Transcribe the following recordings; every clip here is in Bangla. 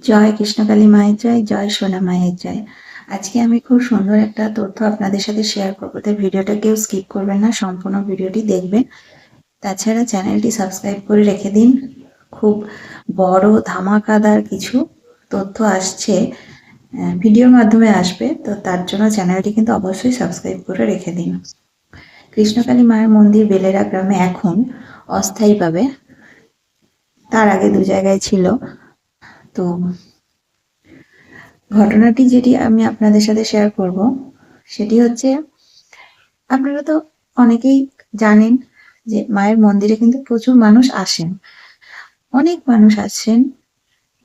জয় কৃষ্ণকালী মায়ের জয়, জয় সোনা মায়ের জয়। আজকে আমি খুব সুন্দর একটা তথ্য আপনাদের সাথে শেয়ার করবো, তাই ভিডিওটা কেউ স্কিপ করবেন না, সম্পূর্ণ ভিডিওটি দেখবেন। তাছাড়া চ্যানেলটি সাবস্ক্রাইব করে রেখে দিন, খুব বড় ধামাকাদার কিছু তথ্য আসছে, ভিডিওর মাধ্যমে আসবে, তো তার জন্য চ্যানেলটি কিন্তু অবশ্যই সাবস্ক্রাইব করে রেখে দিন। কৃষ্ণকালী মায়ের মন্দির বেলেরা গ্রামে এখন অস্থায়ীভাবে, তার আগে দু জায়গায় ছিল। তো ঘটনাটি যেটি আমি আপনাদের সাথে শেয়ার করব সেটি হচ্ছে, আপনারা তো অনেকেই জানেন যে মায়ের মন্দিরে কিন্তু প্রচুর মানুষ আসেন, অনেক মানুষ আসেন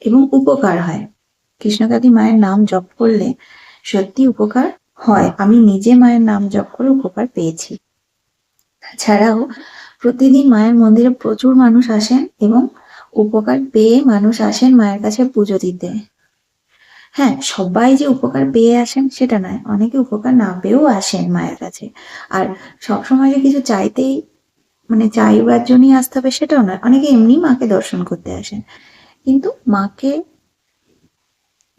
এবং উপকার হয়। কৃষ্ণকালী মায়ের নাম জপ করলে সত্যি উপকার হয়। আমি নিজে মায়ের নাম জপ করে উপকার পেয়েছি। ছাড়াও প্রতিদিন মায়ের মন্দিরে প্রচুর মানুষ আসেন এবং উপকার পেয়ে মানুষ আসেন মায়ের কাছে পুজো দিতে। হ্যাঁ, সবাই যে উপকার পেয়ে আসেন সেটা নয়, অনেকে উপকার না পেয়েও আসেন মায়ের কাছে। আর সবসময় যে কিছু চাইতেই, মানে চাইবার জন্যই আসতে হবে সেটাও নয়, অনেকে এমনি মাকে দর্শন করতে আসেন। কিন্তু মাকে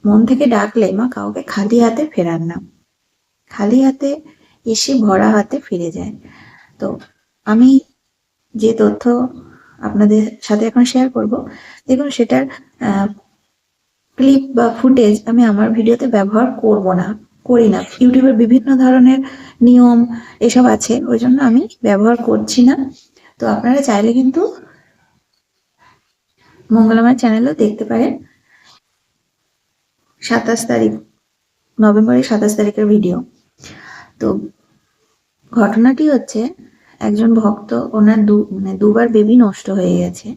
মন থেকে ডাকলে মা কাউকে খালি হাতে ফেরান না, খালি হাতে এসে ভরা হাতে ফিরে যায়। তো আমি যে তথ্য আপনাদের সাথে এখন শেয়ার করব, দেখুন সেটার ক্লিপ বা ফুটেজ আমি আমার ভিডিওতে ব্যবহার করি না। ইউটিউবের বিভিন্ন ধরনের নিয়ম এসব আছে, ওই জন্য আমি ব্যবহার করছি না। তো আপনারা চাইলে কিন্তু মঙ্গলামার চ্যানেলও দেখতে পারেন। 27 তারিখ, নভেম্বরের 27 তারিখের ভিডিও। তো ঘটনাটি হচ্ছে, একজন ভক্ত, ওনার দুবার বেবি নষ্ট হয়ে গেছে,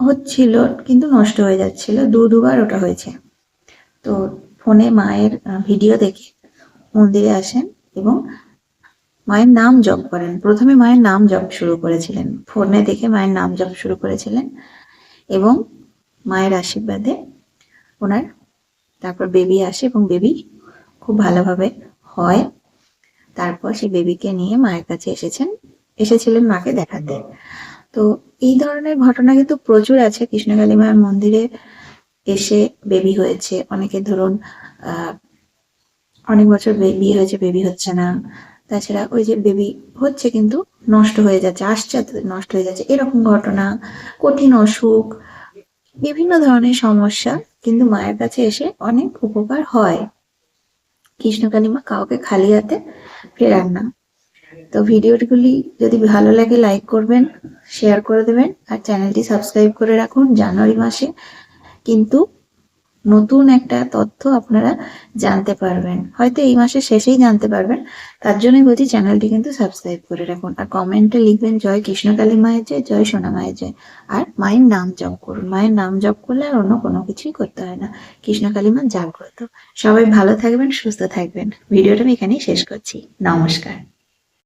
হচ্ছিল কিন্তু নষ্ট হয়ে যাচ্ছিল, দুবার ওটা হয়েছে। তো ফোনে মায়ের ভিডিও দেখে মন্দিরে আসেন এবং মায়ের নাম জপ করেন। প্রথমে মায়ের নাম জপ শুরু করেছিলেন, ফোনে দেখে মায়ের নাম জপ শুরু করেছিলেন এবং মায়ের আশীর্বাদে ওনার তারপর বেবি আসে এবং বেবি খুব ভালোভাবে হয়। তারপর সেই বেবিকে নিয়ে মায়ের কাছে এসেছিলেন মাকে দেখাতে। তো এই ধরনের ঘটনা কিন্তু প্রচুর আছে। কৃষ্ণকালী মায়ের মন্দিরে এসে বেবি হয়েছে, অনেকে ধরুন অনেক বছর বিয়ে হয়েছে, বেবি হচ্ছে না। তাছাড়া ওই যে বেবি হচ্ছে কিন্তু নষ্ট হয়ে যাচ্ছে, আসছে নষ্ট হয়ে যাচ্ছে, এরকম ঘটনা, কঠিন অসুখ, বিভিন্ন ধরনের সমস্যা, কিন্তু মায়ের কাছে এসে অনেক উপকার হয়। কৃষ্ণকালী মা কাউকে খালি হাতে ফেরান না। তো ভিডিওগুলি যদি ভালো লাগে লাইক করবেন, শেয়ার করে দেবেন, আর চ্যানেলটি সাবস্ক্রাইব করে রাখুন। জানুয়ারি মাসে কিন্তু নতুন একটা তথ্য আপনারা জানতে পারবেন, হয়তো এই মাসের শেষেই জানতে পারবেন। তার জন্যই বলছি চ্যানেলটি কিন্তু সাবস্ক্রাইব করে রাখুন, আর কমেন্টে লিখবেন জয় কৃষ্ণকালী মায়ের জয়, জয় সোনা মায়ের জয়। আর মায়ের নাম জপ করুন, মায়ের নাম জপ করলে আর অন্য কোনো কিছুই করতে হয় না। কৃষ্ণকালী মা জাগ্রত। সবাই ভালো থাকবেন, সুস্থ থাকবেন। ভিডিওটা আমি এখানেই শেষ করছি। নমস্কার।